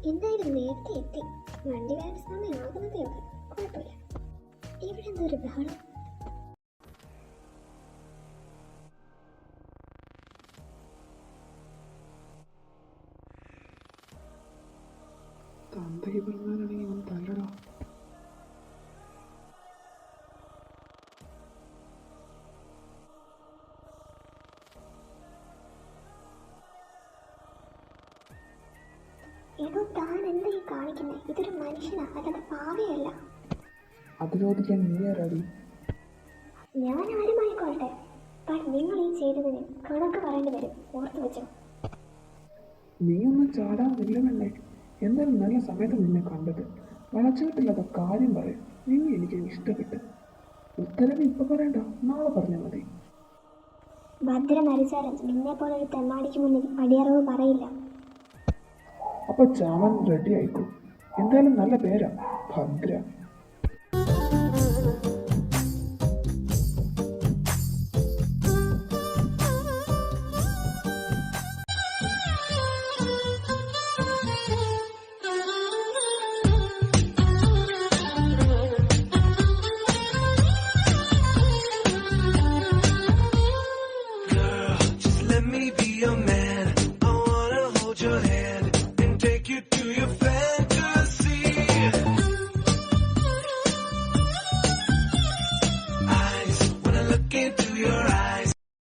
എന്തായാലും നേരത്തെ എത്തി. വണ്ടി വരാൻ സമയമാകുന്നതേ ഉള്ളൂ. കുഴപ്പമില്ല. ഇവിടെ എന്തൊരു ബഹളം. തന്തയ്ക്ക് പറഞ്ഞാലാണെങ്കിൽ അവൻ തല്ലടാ. എടോ, താൻ എന്താ ഈ കാണിക്കുന്നത്? ഇതൊരു മനുഷ്യനാ, അല്ലാതെ പാവയല്ല. അത് ചോദിക്കാൻ നീ ആരാടി? ഞാൻ ആരുമായിക്കോട്ടെ, പക്ഷെ നിങ്ങൾ ഈ ചെയ്തതിന് കണക്ക് പറയേണ്ടി വരും. ഓർത്തു വെച്ചോ. നീ ഒന്നും ചാടാതില്ല വേണ്ടേ. എന്തായാലും നല്ല സമയത്ത് നിന്നെ കണ്ടത്. വളച്ചിട്ടില്ലാത്ത കാര്യം പറയും. നീ എനിക്ക് ഇഷ്ടപ്പെട്ട്. ഉത്തരവ് ഇപ്പൊ പറയണ്ട, നാളെ പറഞ്ഞാൽ മതി. ഭദ്ര മരിച്ചാലും നിന്നെ പോലെ ഒരു തെമ്മാടിക്ക് മുന്നിൽ അടിയറവ് പറയില്ല. അപ്പൊ ചാവൻ റെഡി ആയിക്കോ. എന്തായാലും നല്ല പേരാ, ഭദ്ര.